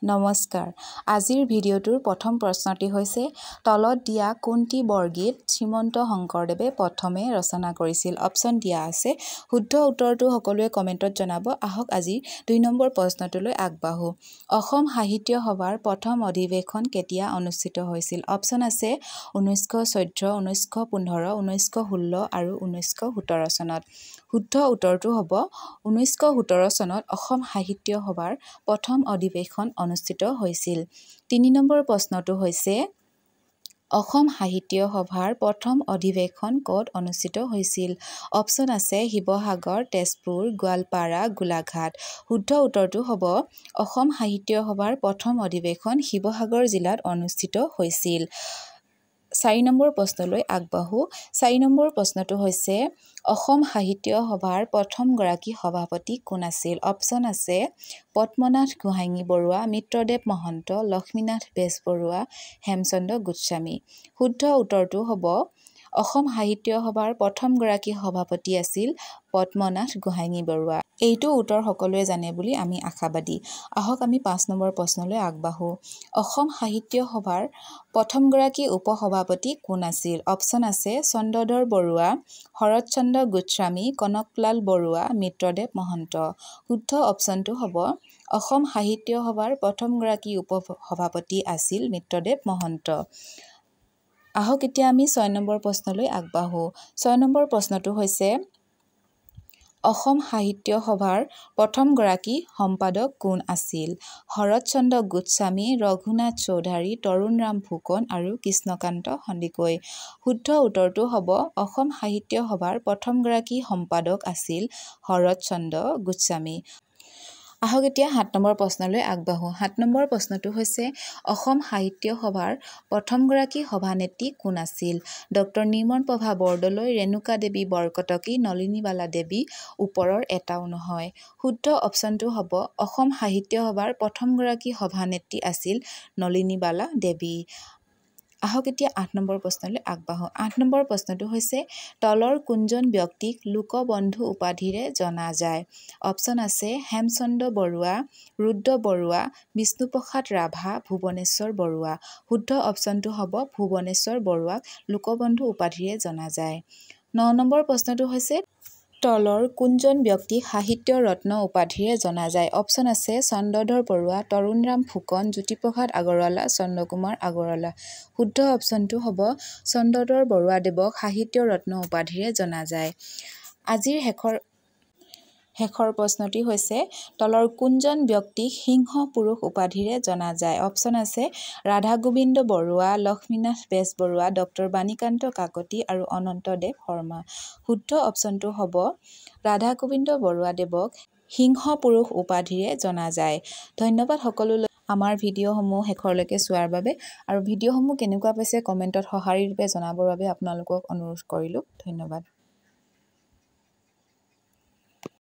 নমস্কাৰ আজিৰ ভিডিঅ'টোৰ প্ৰথম প্ৰশ্নটি হৈছে তলত দিয়া কোনটি বৰগীত শ্ৰীমন্ত শংকৰদেৱে প্ৰথমে ৰচনা কৰিছিল অপচন দিয়া আছে শুদ্ধ উত্তৰটো সকলোৱে কমেন্টত জনাব আহক আজি 2 নম্বৰ প্ৰশ্নটোলৈ আগবাঢ়ো অসম সাহিত্য সভাৰ প্ৰথম অধিৱেশন কেতিয়া অনুষ্ঠিত হৈছিল অপচন আছে 1914 1915 1916 আৰু 1917 চনত শুদ্ধ উত্তৰটো হ'ব 1917 চনত অসম সাহিত্য সভাৰ প্ৰথম অধিৱেশন অনুষ্ঠিত হৈছিল 3 নম্বৰ প্ৰশ্নটো হৈছে অসম সাহিত্য সভাৰ প্ৰথম অধিৱেশন ক'ত অনুষ্ঠিত হৈছিল অপচন আছে শিৱসাগৰ তেজপুৰ গোৱালপাৰা গোলাঘাট শুদ্ধ উত্তৰটো হ'ব অসম সাহিত্য সভাৰ প্ৰথম অধিৱেশন শিৱসাগৰ জিলাত অনুষ্ঠিত হৈছিল 4 নম্বৰ প্ৰশ্নলৈ আগবাঢ়ো 4 নম্বৰ প্ৰশ্নটো হৈছে অসম সাহিত্য সভাৰ প্ৰথম গৰাকী সভাপতি কোন আছিল অপচন আছে পদ্মনাথ গোহাঞি বৰুৱা মিত্ৰদেৱ মহন্ত লক্ষ্মীনাথ বেজবৰুৱা হেমচন্দ্ৰ গোস্বামী শুদ্ধ উত্তৰটো হ'ব অসম সাহিত্য সভাৰ প্ৰথম গৰাকী সভাপতি আছিল পদ্মনাথ গোহাঞি বৰুৱা এইটো উত্তৰ সকলোৱে জানে বুলি আমি আশাবাদী আহক আমি 5 নম্বৰ প্ৰশ্নলৈ আগবাঢ়ো অসম সাহিত্য সভাৰ প্ৰথম গৰাকী উপসভাপতি কোন আছিল অপচন আছে চন্দ্ৰধৰ বৰুৱা শৰৎচন্দ্ৰ গোস্বামী কনকলাল বৰুৱা মিত্ৰদেৱ মহন্ত শুদ্ধ অপচনটো হ'ব অসম সাহিত্য সভাৰ প্ৰথম গৰাকী উপসভাপতি আছিল মিত্ৰদেৱ মহন্ত আহক এতিয়া আমি 6 নম্বৰ প্ৰশ্নলৈ আগবাঢ়ো 6 নম্বৰ প্ৰশ্নটো হৈছে অসম সাহিত্য সভাৰ প্ৰথম গৰাকী সম্পাদক কোন আছিল শৰৎচন্দ্ৰ গোস্বামী ৰঘুনাথ চৌধাৰী তৰুণৰাম ফুকন আৰু কৃষ্ণকান্ত সন্দিকৈ শুদ্ধ উত্তৰটো হ'ব অসম সাহিত্য সভাৰ প্ৰথম গৰাকী সম্পাদক আছিল শৰৎচন্দ্ৰ গোস্বামী আহক এতিয়া 7 নম্বৰ প্ৰশ্নলৈ আগবাঢ়ো 7 নম্বৰ প্ৰশ্নটো হৈছে অসম সাহিত্য সভাৰ প্ৰথম গৰাকী সভানেত্ৰী কোন আছিল ডক্টৰ নিৰ্মলপ্ৰভা বৰদলৈ ৰেণুকা দেৱী বৰকটকী নলিনীবালা দেৱী ওপৰৰ এটাও নহয় শুদ্ধ অপচনটো হ'ব অসম সাহিত্য সভাৰ প্ৰথম গৰাকী সভানেত্ৰী আছিল নলিনীবালা দেৱী আহক এতিয়া 8 নম্বৰ প্ৰশ্নলৈ আগবাঢ়ো 8 নম্বৰ প্ৰশ্নটো হৈছে তলৰ কোনজন ব্যক্তিক লোকবন্ধু উপাধিৰে জনা যায় অপচন আছে হেমচন্দ্ৰ বৰুৱা ৰুদ্ৰ বৰুৱা বিষ্ণুপ্ৰসাদ ৰাভা ভুৱনেশ্বৰ বৰুৱা শুদ্ধ অপচনটো হ'ব ভুৱনেশ্বৰ বৰুৱাক লোকবন্ধু উপাধিৰে জনা যায় 9 নম্বৰ প্ৰশ্নটো হৈছে তলৰ কোনজন ব্যক্তিক সাহিত্য ৰত্ন উপাধিৰে জনা যায় অপচন আছে চন্দ্ৰধৰ বৰুৱা তৰুণৰাম ফুকন জ্যোতিপ্ৰসাদ আগৰৱালা চন্দ্ৰকুমাৰ আগৰৱালা শুদ্ধ অপচনটো হ'ব চন্দ্ৰধৰ বৰুৱাদেৱক সাহিত্য ৰত্ন উপাধিৰে জনা যায় আজিৰ শেষৰ প্ৰশ্নটি হৈছে তলৰ কোনজন ব্যক্তিক সিংহ পুৰুষ উপাধিৰে জনা যায় অপচন আছে ৰাধা গোবিন্দ বৰুৱা লক্ষ্মীনাথ বেজবৰুৱা ডক্টৰ বাণীকান্ত কাকতি আৰু অনন্তদেৱ শৰ্মা শুদ্ধ অপচনটো হ'ব ৰাধা গোবিন্দ বৰুৱাদেৱক সিংহ পুৰুষ উপাধিৰে জনা যায় ধন্যবাদ সকলোলৈ আমাৰ ভিডিঅ'সমূহ শেষৰলৈকে চোৱাৰ বাবে আৰু ভিডিঅ'সমূহ কেনেকুৱা পাইছে কমেন্টত সঁহাৰি ৰূপে জনাবৰ বাবে আপোনালোকক অনুৰোধ কৰিলোঁ ধন্যবাদ